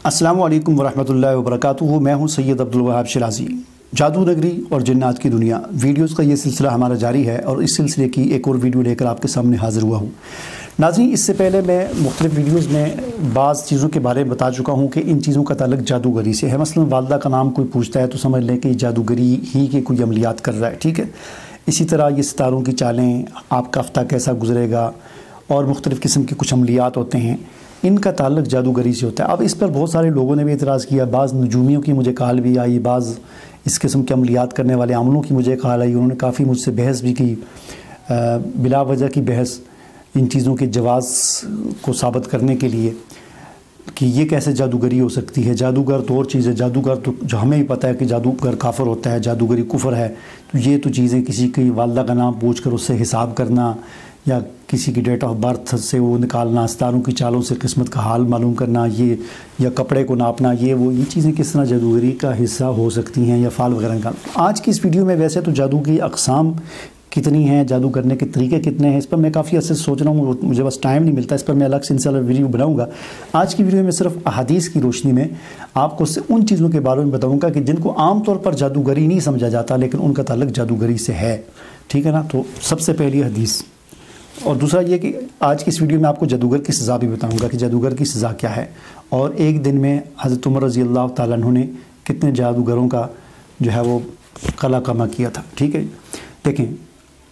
अस्सलामु अलैकुम वरहमतुल्लाहि वबरकातुहू। मैं हूं सैयद अब्दुल वहाब शिराजी। जादू नगरी और जिन्नात की दुनिया वीडियोस का ये सिलसिला हमारा जारी है और इस सिलसिले की एक और वीडियो लेकर आपके सामने हाज़िर हुआ हूँ। नाज़रीन, इससे पहले मैं मुख्तलिफ़ वीडियोस में बाज़ चीज़ों के बारे में बता चुका हूँ कि इन चीज़ों का ताल्लुक़ जादूगरी से है। मसलन वालदा का नाम कोई पूछता है तो समझ लें कि जादूगरी ही के कोई अमलियात कर रहा है, ठीक है। इसी तरह ये सितारों की चालें, आपका हफ्ता कैसा गुजरेगा और मुख्तलिफ़ किस्म के कुछ अमलियात होते हैं, इनका ताल्लुक़ जादूगरी से होता है। अब इस पर बहुत सारे लोगों ने भी एतराज़ किया, बाज़ नजूमियों की मुझे कॉल भी आई, बाज़ इस किस्म के अमलियात करने वाले अमलों की मुझे कॉल आई। उन्होंने काफ़ी मुझसे बहस भी की, बिला वजह की बहस, इन चीज़ों के जवाज़ को साबित करने के लिए कि ये कैसे जादूगरी हो सकती है। जादूगर तो और चीज़ है, जादूगर तो जो हमें भी पता है कि जादूगर काफिर होता है, जादूगरी कुफर है। तो ये तो चीज़ें किसी की वालदा का नाम पूछ कर उससे हिसाब करना या किसी की डेट ऑफ बर्थ से वो निकालना, सितारों की चालों से किस्मत का हाल मालूम करना, ये या कपड़े को नापना, ये चीज़ें किस तरह जादूगरी का हिस्सा हो सकती हैं या फाल वगैरह निकालना। आज की इस वीडियो में वैसे तो जादू की अक़साम कितनी हैं, जादू करने के तरीके कितने हैं, इस पर मैं काफ़ी अर्से सोच रहा हूँ, मुझे बस टाइम नहीं मिलता। इस पर मैं अलग से इंशाअल्लाह वीडियो बनाऊँगा। आज की वीडियो में सिर्फ अहादीस की रोशनी में आपको उन चीज़ों के बारे में बताऊँगा कि जिनको आम तौर पर जादूगरी नहीं समझा जाता लेकिन उनका ताल्लुक़ जादूगरी से है, ठीक है ना। तो सबसे पहली हदीस, और दूसरा ये कि आज की इस वीडियो में आपको जादूगर की सज़ा भी बताऊंगा कि जादूगर की सज़ा क्या है और एक दिन में हज़रत उमर रज़ी अल्लाह तआला अन्हु ने कितने जादूगरों का जो है वो कला कमा किया था, ठीक है। देखें,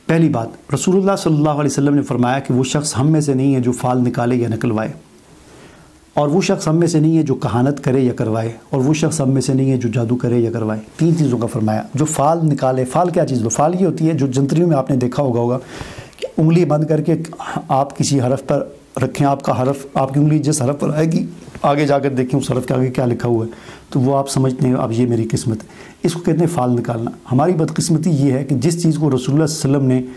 पहली बात, रसूलुल्लाह सल्लल्लाहु अलैहि वसल्लम ने फरमाया कि वो शख्स हम में से नहीं है जो फाल निकाले या निकलवाए, और वो शख्स हम में से नहीं है जो कहानत करे या करवाए, और वो शख्स हम में से नहीं है जो जादू करे या करवाए। तीन चीज़ों का फरमाया। जो फाल निकाले, फाल क्या चीज़? फाल ये होती है जो जंतरियों में आपने देखा होगा कि उंगली बंद करके आप किसी हरफ पर रखें, आपका हरफ, आपकी उंगली जिस हरफ पर आएगी आगे जाकर देखें उस हरफ के आगे क्या लिखा हुआ है, तो वो आप समझते हैं अब ये मेरी किस्मत है। इसको कहते हैं फाल निकालना। हमारी बदकिस्मती ये है कि जिस चीज़ को रसूलुल्लाह सल्लल्लाहु अलैहि वसल्लम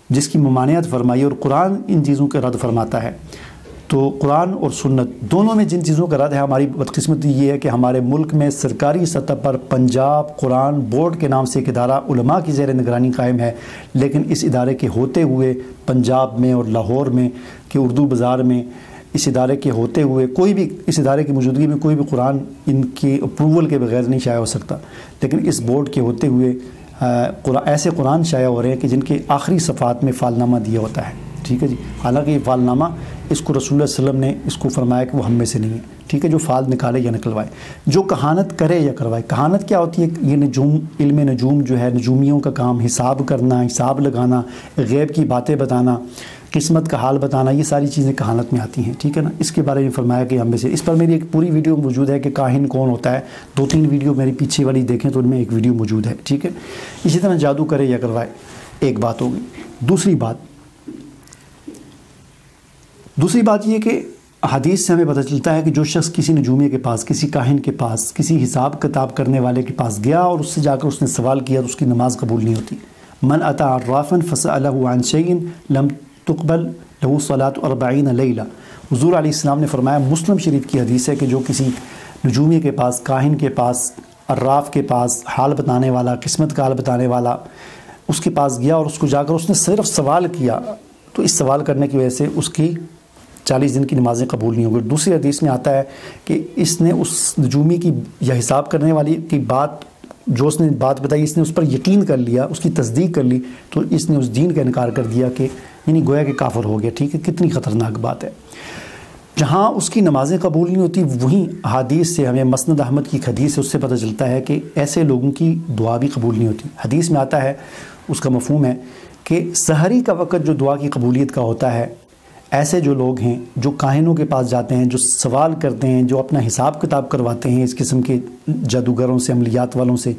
ने जिसकी ममानियत फरमाई और कुरान इन चीज़ों का रद्द फरमाता है, तो कुरान और सुन्नत दोनों में जिन चीज़ों का रद्द है, हमारी बदकिस्मती ये है कि हमारे मुल्क में सरकारी सतह पर पंजाब कुरान बोर्ड के नाम से एक इदारा उलमा की ज़ेर निगरानी कायम है, लेकिन इस इदारे के होते हुए पंजाब में और लाहौर में कि उर्दू बाज़ार में इस इदारे के होते हुए कोई भी, इस इदारे की मौजूदगी में कोई भी कुरान इनकी अप्रूवल के बगैर नहीं शाया हो सकता। लेकिन इस बोर्ड के होते हुए ऐसे कुरान शाया हो रहे हैं कि जिनके आखिरी सफ़ात में फालनामा दिया होता है, ठीक है जी। हालांकि ये फालनामा, इसको रसूलुल्लाह सल्लल्लाहु अलैहि वसल्लम ने इसको फरमाया कि वो हम में से नहीं है, ठीक है। जो फाल निकाले या निकलवाए, जो कहानत करे या करवाए। कहानत क्या होती है? ये नजूम, इल्म नजूम जो है, नजूमियों का काम, हिसाब करना, हिसाब लगाना, गैब की बातें बताना, किस्मत का हाल बताना, ये सारी चीज़ें कहानत में आती हैं, ठीक है ना। इसके बारे में फरमाया कि हम में से, इस पर मेरी एक पूरी वीडियो मौजूद है कि काहिन कौन होता है। 2-3 वीडियो मेरी पीछे वाली देखें तो उनमें एक वीडियो मौजूद है, ठीक है। इसी तरह जादू करे या करवाए, एक बात होगी। दूसरी बात ये कि हदीस से हमें पता चलता है कि जो शख्स किसी नजूमी के पास, किसी काहिन के पास, किसी हिसाब किताब करने वाले के पास गया और उससे जाकर उसने सवाल किया तो उसकी नमाज कबूल नहीं होती। मन अता अर्राफन फसअलहु अन शैइन लम तुक़बल लहु सलात 40 लैला। हुज़ूर अलैहिस्सलाम ने फरमाया, मुस्लिम शरीफ की हदीस है कि जो किसी नजूमी के पास, काहिन के पास, अर्राफ के पास, हाल बताने वाला, किस्मत का हाल बताने वाला, उसके पास गया और उसको जाकर उसने सिर्फ सवाल किया, तो इस सवाल करने की वजह से उसकी 40 दिन की नमाज़ें कबूल नहीं होगी। दूसरी हदीस में आता है कि इसने उस नजूमी की या हिसाब करने वाली की बात, जो उसने बात बताई, इसने उस पर यकीन कर लिया, उसकी तस्दीक कर ली, तो इसने उस दीन का इनकार कर दिया कि यानी गोया कि काफिर हो गया, ठीक है। कितनी ख़तरनाक बात है। जहाँ उसकी नमाज़ें कबूल नहीं होती, वहीं हदीस से हमें मसनद अहमद की हदीस से उससे पता चलता है कि ऐसे लोगों की दुआ भी कबूल नहीं होती। हदीस में आता है, उसका मफ़हूम है कि सहरी का वक़्त जो दुआ की कबूलियत का होता है, ऐसे जो लोग हैं जो काहिनों के पास जाते हैं, जो सवाल करते हैं, जो अपना हिसाब किताब करवाते हैं इस किस्म के जादूगरों से, अमलियात वालों से,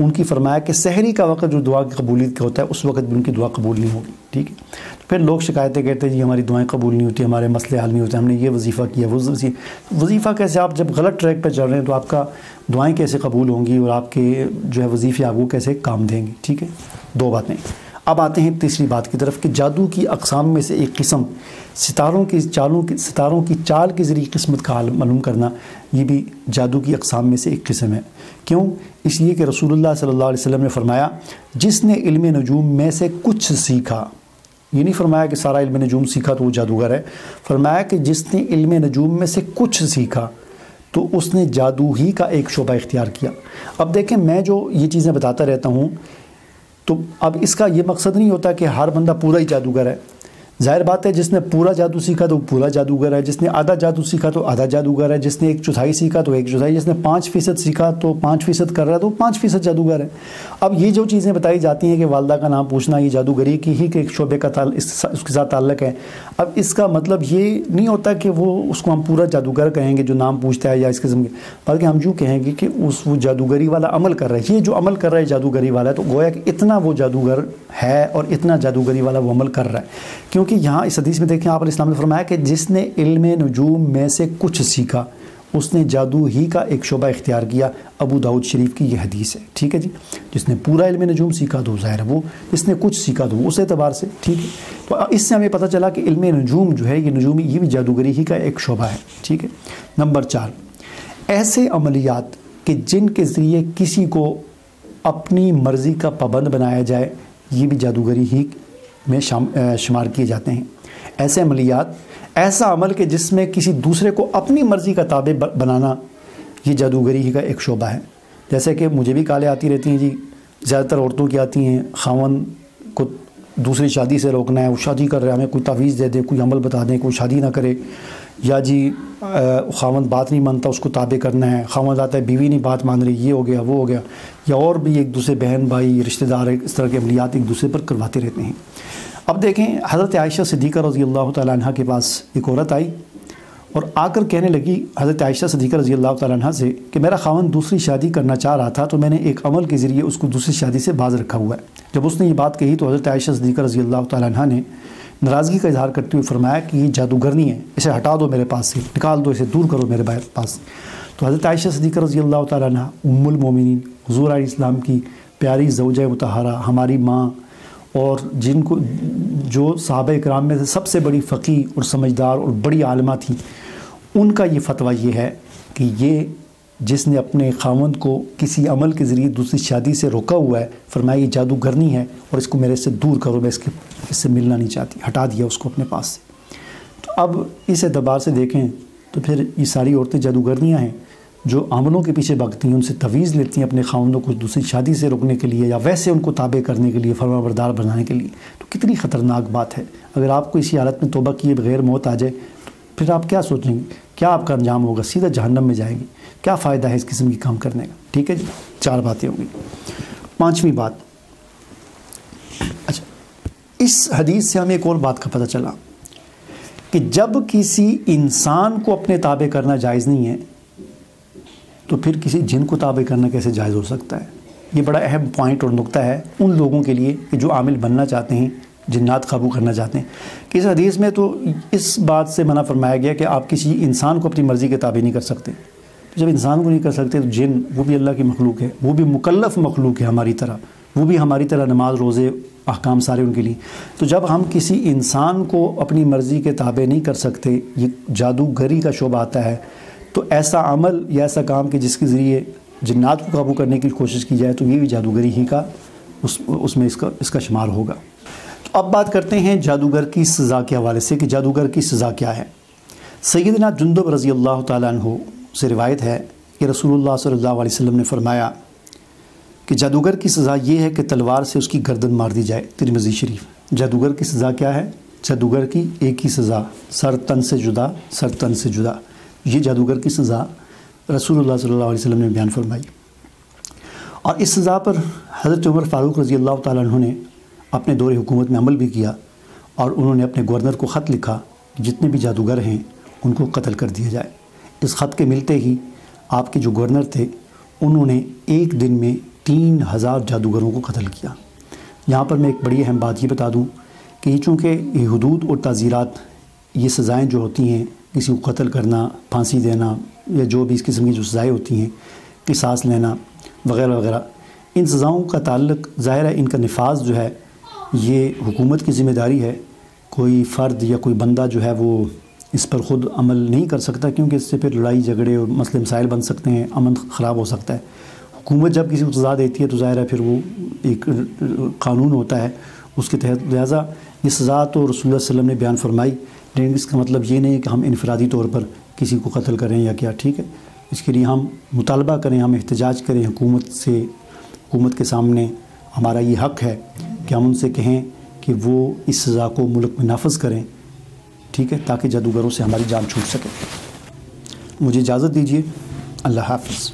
उनकी फरमाया कि सहरी का वक़्त जो दुआ की कबूलियत का होता है उस वक़्त भी उनकी दुआ कबूल नहीं होगी, ठीक है। तो फिर लोग शिकायतें कहते हैं, जी हमारी दुआएं कबूल नहीं होती, हमारे मसले हल नहीं होते, हमने ये वजीफ़ा किया, वो वजीफ़ा कैसे? आप जब गलत ट्रैक पर चल रहे हैं तो आपका दुआएँ कैसे कबूल होंगी और आपके जो है वजीफ़े आपको कैसे काम देंगे, ठीक है। 2 बातें। अब आते हैं तीसरी बात की तरफ कि जादू की अक़साम में से एक किस्म सितारों की चाल के ज़रिए किस्मत का हाल मालूम करना, ये भी जादू की अक़साम में से एक किस्म है। क्यों? इसलिए कि रसूलुल्लाह सल्लल्लाहु अलैहि वसल्लम ने फरमाया, जिसने इल्म नजूम में से कुछ सीखा, ये नहीं फरमाया कि सारा इल्म नजूम सीखा तो वो जादूगर है, फरमाया कि जिसने इल्म नजूम में से कुछ सीखा تو اس نے جادو ہی کا ایک شعبہ اختیار کیا۔ اب دیکھیں میں جو یہ چیزیں بتاتا رہتا ہوں تو اب اس کا یہ مقصد نہیں ہوتا کہ ہر بندہ پورا ہی جادوگر ہے۔ ظاہر بات ہے جس نے پورا جادو سیکھا تو پورا جادوگر ہے، جس نے آدھا جادو سیکھا تو آدھا جادوگر ہے، جس نے 1/4 سیکھا تو 1/4، جس نے 5% سیکھا تو 5% کر رہا ہے تو 5% جادوگر ہے۔ اب یہ جو چیزیں بتائی جاتی ہیں کہ والدہ کا نام پوچھنا، یہ جادوگری کی ہی کہ ایک شعبے کا اس کے ساتھ تعلق ہے۔ اب اس کا مطلب یہ نہیں ہوتا کہ وہ اس کو ہم پورا جادوگر کہیں گے جو نام پوچھتا ہے یا اس قسم کے، بلکہ ہم یوں کہیں گے کہ وہ جادوگری والا عمل کر رہا ہے، یہ جو عمل کر رہا ہے جادوگری والا ہے، تو گویا کہ اتنا وہ جادوگر ہے اور اتنا جادوگری والا وہ عمل کر رہا ہے۔ کیونکہ یہاں اس حدیث میں دیکھیں آپ علیہ السلام نے فرمایا کہ جس نے علم نجوم میں سے کچھ سیکھا اس نے جادو ہی کا ایک شعبہ اختیار کیا۔ ابو داؤد شریف کی یہ حدیث ہے، ٹھیک ہے جی۔ جس نے پورا علم نجوم سیکھا تو ظاہر ہے وہ، جس نے کچھ سیکھا تو اس اعتبار سے ٹھیک ہے۔ تو اس سے ہمیں پتہ چلا کہ علم نجوم جو ہے یہ بھی جادوگری ہی کا ایک شعبہ ہے، ٹھیک ہے۔ نمبر 4، ایسے عملیات کہ جن کے ذریعے کسی کو اپنی مرضی کا پابند بنایا جائے یہ بھی جادوگری ہی میں شمار کیے جاتے ہیں۔ ایسے عملیات، ایسا عمل کہ جس میں کسی دوسرے کو اپنی مرضی کا تابع بنانا یہ جادوگری ہی کا ایک شعبہ ہے۔ جیسے کہ مجھے بھی کالیں آتی رہتی ہیں جی، زیادہ تر عورتوں کی آتی ہیں، خاوند کو دوسری شادی سے روکنا ہے، وہ شادی کر رہا ہے، ہمیں کوئی تعویذ دے دیں، کوئی عمل بتا دیں، کوئی شادی نہ کرے، یا جی خاوند بات نہیں مانتا اس کو تابع کرنا ہے، خاوند آتا ہے بیوی نہیں بات مان رہی، یہ ہو گیا وہ ہو گیا، یا اور بھی ایک دوسرے بہن بھائی رشتہ دار اس طرح کے عملیات ایک دوسرے پر کرواتے رہتے ہیں۔ اب دیکھیں حضرت عائشہ صدیقہ رضی اللہ تعالیٰ عنہ کے پاس ایک عورت آئی اور آ کر کہنے لگی حضرت عائشہ صدیقہ رضی اللہ تعالیٰ عنہ سے کہ میرا خاوند دوسری شادی کرنا چاہ رہا تھا تو میں نے ایک عمل کے ذریعے اس کو دوسری شادی سے باز رکھا ہوا ہے۔ جب اس نے یہ بات کہی تو حضرت عائشہ صدیقہ رضی اللہ تعالیٰ عنہ نے ناراضگی کا اظہار کرتے ہوئے فرمایا کہ یہ جادوگرنی ہے، اسے ہٹا دو میرے پاس سے، نکال دو، اسے دور کرو میرے پاس سے۔ تو حضرت عائشہ صدیقہ رضی اللہ تعالیٰ عنہ ام المومنین حضور علیہ السلام کی پیاری زوجہ مطہرہ، ہماری ماں، اور جن کو جو صحابہ اکرام میں سے سب سے بڑی فقیہ اور سمجھدار اور بڑی عالمہ تھیں، ان کا یہ فتویٰ یہ ہے کہ یہ جس نے اپنے خاوند کو کسی عمل کے ذریعے دوسری شادی سے روکا ہوا ہے، فرمایا یہ جادوگرنی ہے اور اس کو میرے سے دور کرو، میں اس سے ملنا نہیں چاہتی، ہٹا دیا اس کو اپنے پاس سے۔ تو اب اس اعتبار سے دیکھیں تو پھر یہ ساری عورتیں جادوگرنیاں ہیں جو عملوں کے پیچھے بھاگتی ہیں، ان سے تویز لیتی ہیں اپنے خاوندوں کو دوسری شادی سے روکنے کے لیے یا ویسے ان کو تابع کرنے کے لیے، فرما بردار بنانے کے لیے۔ تو کتنی خطرناک بات ہے، اگر آپ کو اسی حالت میں توبہ کیے بغیر موت آ جائے تو پھر آپ کیا سوچیں گے، کیا آپ کا انجام ہوگا؟ سیدھا جہنم میں جائیں گے، کیا فائدہ ہے اس قسم کی کام کرنے کا؟ ٹھیک ہے جی، 4 باتیں ہوں گی۔ 5ویں بات، اچھا اس حدیث سے ہمیں ایک اور بات کا پتہ چلا کہ جب کسی انسان کو اپنے تابع کرنا جائز نہیں ہے تو پھر کسی جن کو تابع کرنا کیسے جائز ہو سکتا ہے؟ یہ بڑا اہم پوائنٹ اور نقطہ ہے ان لوگوں کے لیے کہ جو عامل بننا چاہتے ہیں، جنات قابو کرنا چاہتے ہیں، کہ اس حدیث میں تو اس بات سے منع فرمایا گیا کہ آپ کسی انسان کو اپنی مرضی کے تابع نہیں کر سکتے۔ جب انسان کو نہیں کر سکتے تو جن، وہ بھی اللہ کی مخلوق ہے، وہ بھی مکلف مخلوق ہے ہماری طرح، وہ بھی ہماری طرح نماز روزے احکام سارے ان کے لیے۔ تو جب ہم کسی انسان کو اپنی مرضی کے تابع نہیں کر سکتے، یہ جادوگری کا شعبہ آتا ہے، تو ایسا عمل یا ایسا کام کہ جس کے ذریعے جنات کو قابو کرنے کی کوشش کی جائے تو یہ بھی جادوگری ہی کا اس میں اس کا شمار ہوگا۔ تو اب بات کرتے ہیں جادوگر کی سزا کے حوالے سے کہ جادوگر کی سزا کیا ہے۔ سیدنا جندب رضی اللہ تعالیٰ عنہ سے روایت ہے کہ رسول اللہ صلی اللہ علیہ وسلم نے فرمایا کہ جادوگر کی سزا یہ ہے کہ تلوار سے اس کی گردن مار دی جائے، ترمذی شریف۔ جادوگر کی سزا کیا ہے؟ جادوگر کی ایک ہی سزا، سر تن سے جدا، سر تن سے جدا۔ یہ جادوگر کی سزا رسول اللہ صلی اللہ علیہ وسلم نے بیان فرمائی، اور اس سزا پر حضرت عمر فاروق رضی اللہ تعالیٰ عنہ نے اپنے دور حکومت میں عمل بھی کیا، اور انہوں نے اپنے گورنر کو خط لکھا جتنے بھی جادوگر ہیں ان کو قتل کر دیا جائے۔ اس خط کے ملتے ہی آپ کے جو گورنر تھے انہوں نے ایک دن میں 3000 جادوگروں کو قتل کیا۔ یہاں پر میں ایک بڑی اہم بات یہ بتا دوں کہ چونکہ یہ حدود اور تعزیرات، یہ سزائیں جو ہوتی ہیں، کسی کو قتل کرنا، پھانسی دینا، یا جو بھی اس قسم کی جو سزائیں ہوتی ہیں، قصاص لینا وغیرہ وغیرہ، ان سزاؤں کا تعلق ظاہر ہے ان کا نفاذ جو ہے یہ حکومت کی ذمہ داری ہے۔ کوئی فرد یا کوئی بندہ جو ہے وہ اس پر خود عمل نہیں کر سکتا، کیونکہ اس سے پھر لڑائی جھگڑے اور مسئلے مسائل بن سکتے ہیں، امن خراب ہو سکتا ہے۔ حکومت جب کسی کو سزا دیتی ہے تو ظاہر ہے پھر وہ ایک قانون ہوتا ہے اس کے تحت، لہٰذا یہ سزا تو رسول اللہ صلی اللہ علیہ وسلم نے بیان فرمائی، لیکن اس کا مطلب یہ نہیں ہے کہ ہم انفرادی طور پر کسی کو قتل کریں یا کیا، ٹھیک ہے۔ اس کے لیے ہم مطالبہ کریں، ہم احتجاج کریں حکومت کے سامنے. ہمارا یہ حق ہے کہ ہم ان سے کہیں کہ وہ اس سزا کو ملک میں نافذ کریں، ٹھیک ہے، تاکہ جادوگروں سے ہماری جان چھوٹ سکے. مجھے اجازت دیجیے. اللہ حافظ.